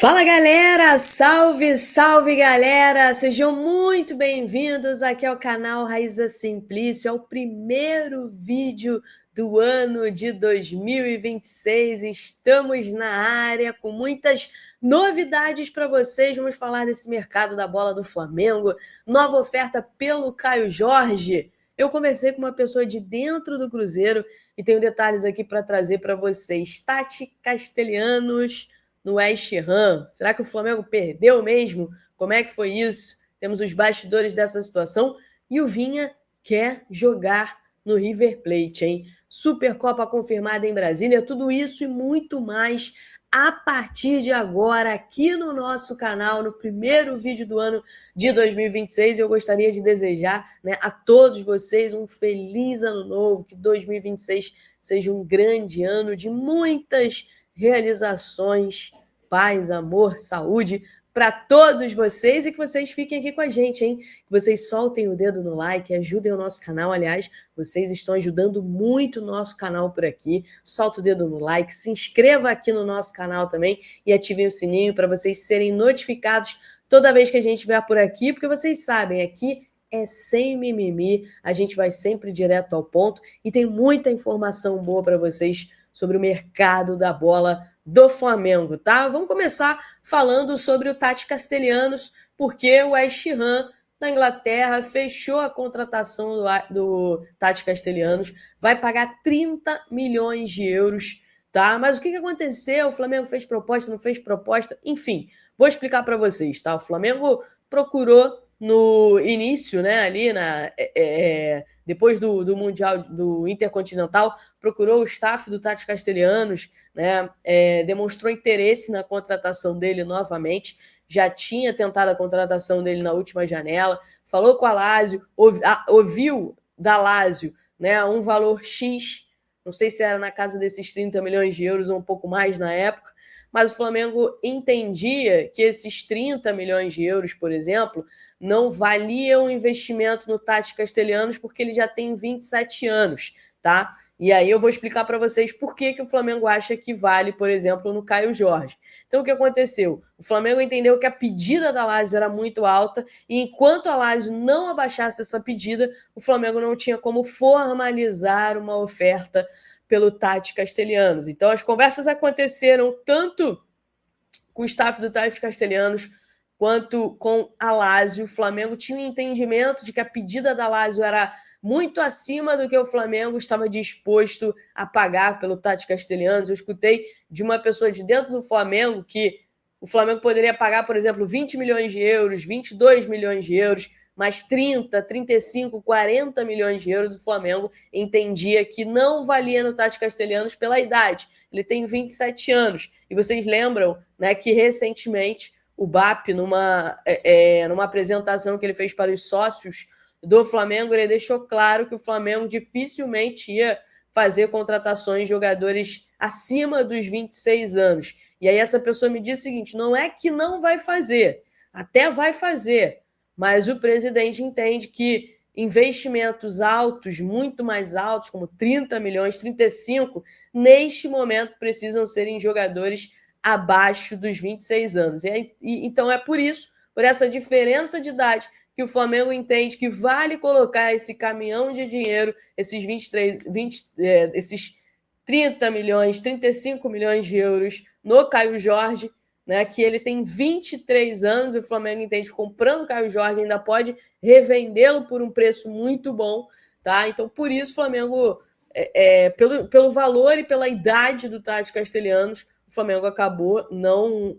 Fala galera, salve, salve galera, sejam muito bem-vindos aqui ao canal Raíza Simplício, é o primeiro vídeo do ano de 2026, estamos na área com muitas novidades para vocês, vamos falar desse mercado da bola do Flamengo, nova oferta pelo Caio Jorge. Eu conversei com uma pessoa de dentro do Cruzeiro e tenho detalhes aqui para trazer para vocês. Tati Castelhanos no West Ham. Será que o Flamengo perdeu mesmo? Como é que foi isso? Temos os bastidores dessa situação e o Vinha quer jogar no River Plate, hein? Supercopa confirmada em Brasília, tudo isso e muito mais a partir de agora aqui no nosso canal, no primeiro vídeo do ano de 2026. Eu gostaria de desejar, a todos vocês um feliz ano novo, que 2026 seja um grande ano de muitas realizações, paz, amor, saúde para todos vocês e que vocês fiquem aqui com a gente, hein? Que vocês soltem o dedo no like, ajudem o nosso canal. Aliás, vocês estão ajudando muito o nosso canal por aqui. Solta o dedo no like, se inscreva aqui no nosso canal também e ativem o sininho para vocês serem notificados toda vez que a gente estiver por aqui, porque vocês sabem, aqui é sem mimimi, a gente vai sempre direto ao ponto e tem muita informação boa para vocês sobre o mercado da bola do Flamengo, tá? Vamos começar falando sobre o Tati Castelhanos, porque o West Ham na Inglaterra fechou a contratação do Tati Castelhanos, vai pagar 30 milhões de euros, tá? Mas o que aconteceu? O Flamengo fez proposta, não fez proposta? Enfim, vou explicar para vocês, tá? O Flamengo procurou no início, né, ali depois do Mundial, do Intercontinental, procurou o staff do Tati Castelhanos, né, demonstrou interesse na contratação dele novamente, já tinha tentado a contratação dele na última janela, falou com a Lazio, ouviu da Lazio, né, um valor X, não sei se era na casa desses 30 milhões de euros ou um pouco mais na época, mas o Flamengo entendia que esses 30 milhões de euros, por exemplo, não valiam o investimento no Tati Castelhanos porque ele já tem 27 anos, tá? E aí eu vou explicar para vocês por que o Flamengo acha que vale, por exemplo, no Caio Jorge. Então, o que aconteceu? O Flamengo entendeu que a pedida da Lazio era muito alta e enquanto a Lazio não abaixasse essa pedida, o Flamengo não tinha como formalizar uma oferta pelo Tati Castelhanos. Então, as conversas aconteceram tanto com o staff do Tati Castelhanos quanto com a Lazio. O Flamengo tinha um entendimento de que a pedida da Lazio era muito acima do que o Flamengo estava disposto a pagar pelo Tati Castelhanos. Eu escutei de uma pessoa de dentro do Flamengo que o Flamengo poderia pagar, por exemplo, 20 milhões de euros, 22 milhões de euros, mais 30, 35, 40 milhões de euros, o Flamengo entendia que não valia no Tati Castelhanos pela idade. Ele tem 27 anos. E vocês lembram, né, que recentemente o BAP, numa apresentação que ele fez para os sócios do Flamengo, ele deixou claro que o Flamengo dificilmente ia fazer contratações de jogadores acima dos 26 anos. E aí essa pessoa me disse o seguinte, não é que não vai fazer, até vai fazer, mas o presidente entende que investimentos altos, muito mais altos, como 30 milhões, 35, neste momento precisam ser em jogadores abaixo dos 26 anos. Então é por isso, por essa diferença de idade, que o Flamengo entende que vale colocar esse caminhão de dinheiro, esses 30 milhões, 35 milhões de euros no Caio Jorge, né, que ele tem 23 anos, e o Flamengo entende que comprando o Caio Jorge ainda pode revendê-lo por um preço muito bom, tá? Então, por isso, o Flamengo, pelo valor e pela idade do Tati Castelhanos, o Flamengo acabou não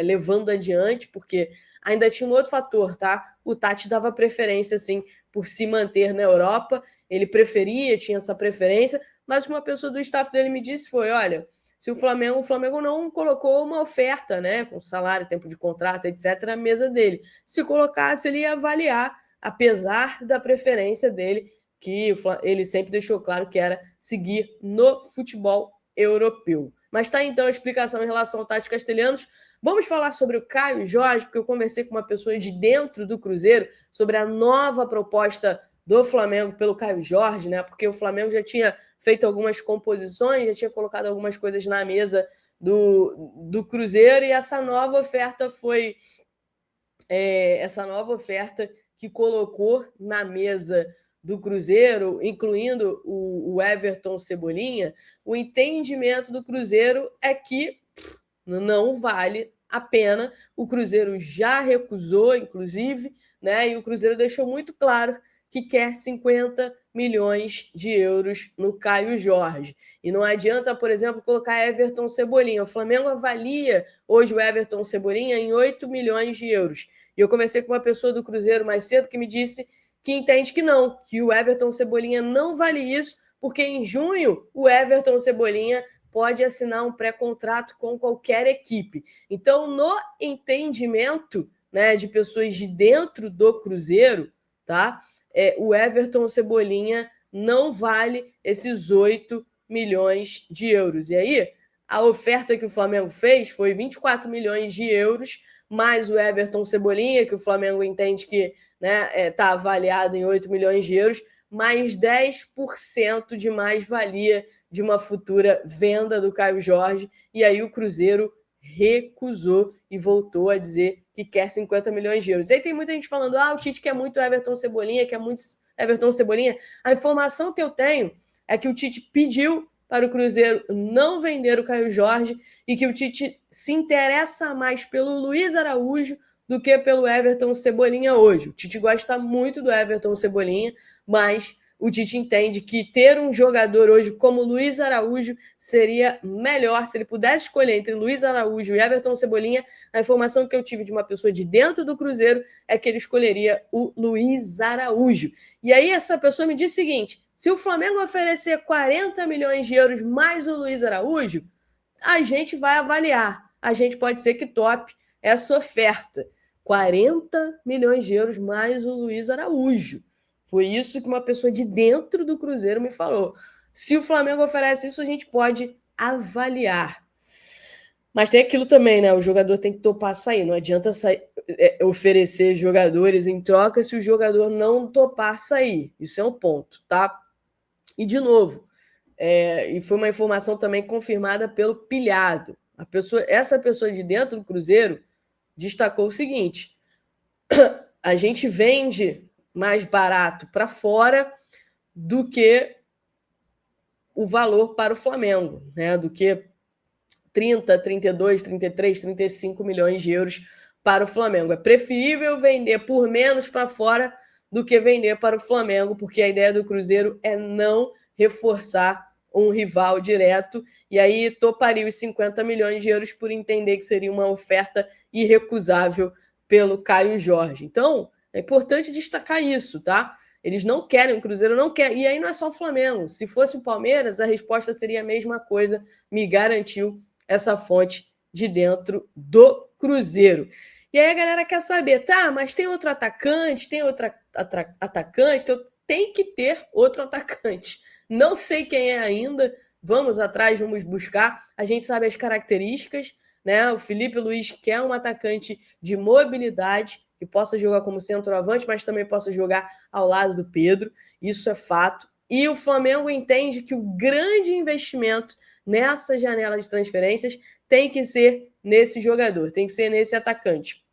levando adiante, porque ainda tinha um outro fator, tá? O Tati dava preferência, assim, por se manter na Europa, ele preferia, tinha essa preferência, mas uma pessoa do staff dele me disse foi, olha, se o Flamengo não colocou uma oferta, né, com salário, tempo de contrato, etc., na mesa dele. Se colocasse, ele ia avaliar, apesar da preferência dele, que ele sempre deixou claro que era seguir no futebol europeu. Mas tá então a explicação em relação ao Tati Castelhanos. Vamos falar sobre o Caio Jorge, porque eu conversei com uma pessoa de dentro do Cruzeiro sobre a nova proposta do Flamengo pelo Caio Jorge, né? Porque o Flamengo já tinha feito algumas composições, já tinha colocado algumas coisas na mesa do Cruzeiro, e essa nova oferta foi essa nova oferta que colocou na mesa do Cruzeiro, incluindo o Everton Cebolinha. O entendimento do Cruzeiro é que não vale a pena. O Cruzeiro já recusou, inclusive, né? E o Cruzeiro deixou muito claro que quer 50 milhões de euros no Caio Jorge. E não adianta, por exemplo, colocar Everton Cebolinha. O Flamengo avalia hoje o Everton Cebolinha em 8 milhões de euros. E eu conversei com uma pessoa do Cruzeiro mais cedo que me disse que entende que não, que o Everton Cebolinha não vale isso, porque em junho o Everton Cebolinha pode assinar um pré-contrato com qualquer equipe. Então, no entendimento, né, de pessoas de dentro do Cruzeiro, tá? O Everton Cebolinha não vale esses 8 milhões de euros. E aí, a oferta que o Flamengo fez foi 24 milhões de euros, mais o Everton Cebolinha, que o Flamengo entende que está avaliado em 8 milhões de euros, mais 10% de mais-valia de uma futura venda do Caio Jorge. E aí o Cruzeiro recusou e voltou a dizer que quer 50 milhões de euros. E aí tem muita gente falando, o Tite quer muito Everton Cebolinha, quer muito Everton Cebolinha. A informação que eu tenho é que o Tite pediu para o Cruzeiro não vender o Caio Jorge e que o Tite se interessa mais pelo Luiz Araújo do que pelo Everton Cebolinha hoje. O Tite gosta muito do Everton Cebolinha, mas o Tite entende que ter um jogador hoje como Luiz Araújo seria melhor se ele pudesse escolher entre Luiz Araújo e Everton Cebolinha. A informação que eu tive de uma pessoa de dentro do Cruzeiro é que ele escolheria o Luiz Araújo. E aí essa pessoa me disse o seguinte, se o Flamengo oferecer 40 milhões de euros mais o Luiz Araújo, a gente vai avaliar. A gente pode ser que tope essa oferta. 40 milhões de euros mais o Luiz Araújo. Foi isso que uma pessoa de dentro do Cruzeiro me falou. Se o Flamengo oferece isso, a gente pode avaliar. Mas tem aquilo também, né? O jogador tem que topar sair. Não adianta oferecer jogadores em troca se o jogador não topar sair. Isso é um ponto, tá? E, de novo, e foi uma informação também confirmada pelo Pilhado. Essa pessoa de dentro do Cruzeiro destacou o seguinte, a gente vende mais barato para fora do que o valor para o Flamengo, né? Do que 30, 32, 33, 35 milhões de euros para o Flamengo. É preferível vender por menos para fora do que vender para o Flamengo, porque a ideia do Cruzeiro é não reforçar um rival direto, e aí toparia os 50 milhões de euros por entender que seria uma oferta irrecusável pelo Caio Jorge. Então, é importante destacar isso, tá? Eles não querem, o Cruzeiro não quer. E aí não é só o Flamengo. Se fosse o Palmeiras, a resposta seria a mesma coisa, me garantiu essa fonte de dentro do Cruzeiro. E aí a galera quer saber, tá, mas tem outro atacante, atacante, então tem que ter outro atacante. Não sei quem é ainda, vamos atrás, vamos buscar. A gente sabe as características, né? O Felipe Luiz quer um atacante de mobilidade, que possa jogar como centroavante, mas também possa jogar ao lado do Pedro. Isso é fato. E o Flamengo entende que o grande investimento nessa janela de transferências tem que ser nesse jogador, tem que ser nesse atacante.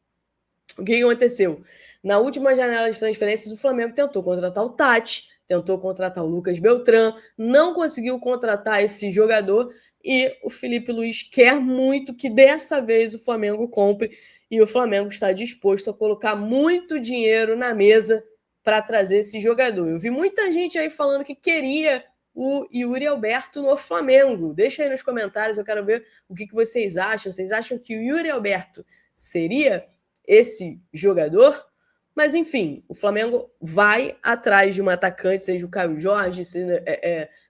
O que aconteceu? Na última janela de transferências, o Flamengo tentou contratar o Tati, tentou contratar o Lucas Beltrán, não conseguiu contratar esse jogador e o Felipe Luiz quer muito que dessa vez o Flamengo compre e o Flamengo está disposto a colocar muito dinheiro na mesa para trazer esse jogador. Eu vi muita gente aí falando que queria o Yuri Alberto no Flamengo. Deixa aí nos comentários, eu quero ver o que vocês acham. Vocês acham que o Yuri Alberto seria esse jogador? Mas, enfim, o Flamengo vai atrás de um atacante, seja o Caio Jorge,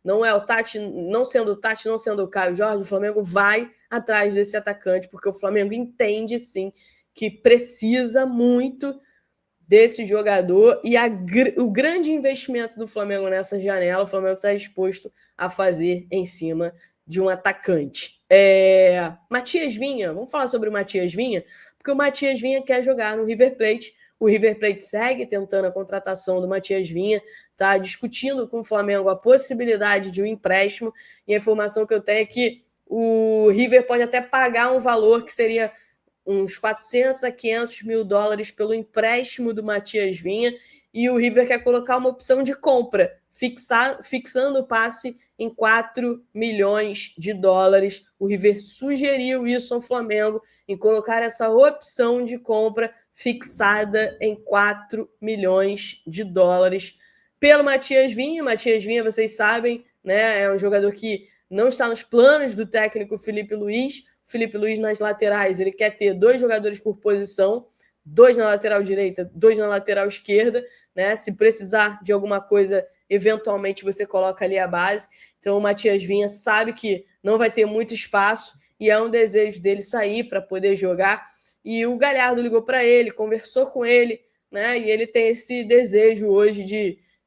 não é o Tati, não sendo o Tati, não sendo o Caio Jorge, o Flamengo vai atrás desse atacante, porque o Flamengo entende, sim, que precisa muito desse jogador e o grande investimento do Flamengo nessa janela, o Flamengo está disposto a fazer em cima de um atacante. Matias Vinha, vamos falar sobre o Matias Vinha, porque o Matias Vinha quer jogar no River Plate. O River Plate segue tentando a contratação do Matias Vinha, está discutindo com o Flamengo a possibilidade de um empréstimo, e a informação que eu tenho é que o River pode até pagar um valor que seria uns 400 a 500 mil dólares pelo empréstimo do Matias Vinha, e o River quer colocar uma opção de compra, fixando o passe em 4 milhões de dólares. O River sugeriu isso ao Flamengo, em colocar essa opção de compra fixada em 4 milhões de dólares pelo Matias Vinha. Matias Vinha, vocês sabem, né, é um jogador que não está nos planos do técnico Felipe Luiz. Felipe Luiz nas laterais, ele quer ter 2 jogadores por posição, 2 na lateral direita, 2 na lateral esquerda, né? Se precisar de alguma coisa, eventualmente você coloca ali a base. Então o Matias Vinha sabe que não vai ter muito espaço e é um desejo dele sair para poder jogar. E o Galhardo ligou para ele, conversou com ele, né? E ele tem esse desejo hoje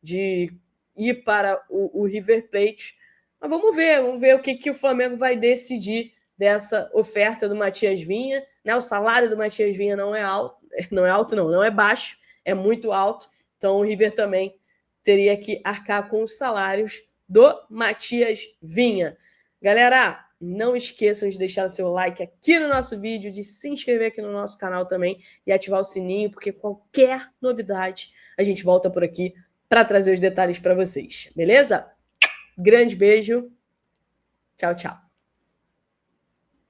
de ir para o River Plate. Mas vamos ver o que o Flamengo vai decidir dessa oferta do Matias Vinha, né? O salário do Matias Vinha não é baixo, é muito alto. Então o River também teria que arcar com os salários do Matias Vinha. Galera, não esqueçam de deixar o seu like aqui no nosso vídeo, de se inscrever aqui no nosso canal também e ativar o sininho, porque qualquer novidade a gente volta por aqui para trazer os detalhes para vocês, beleza? Grande beijo. Tchau, tchau.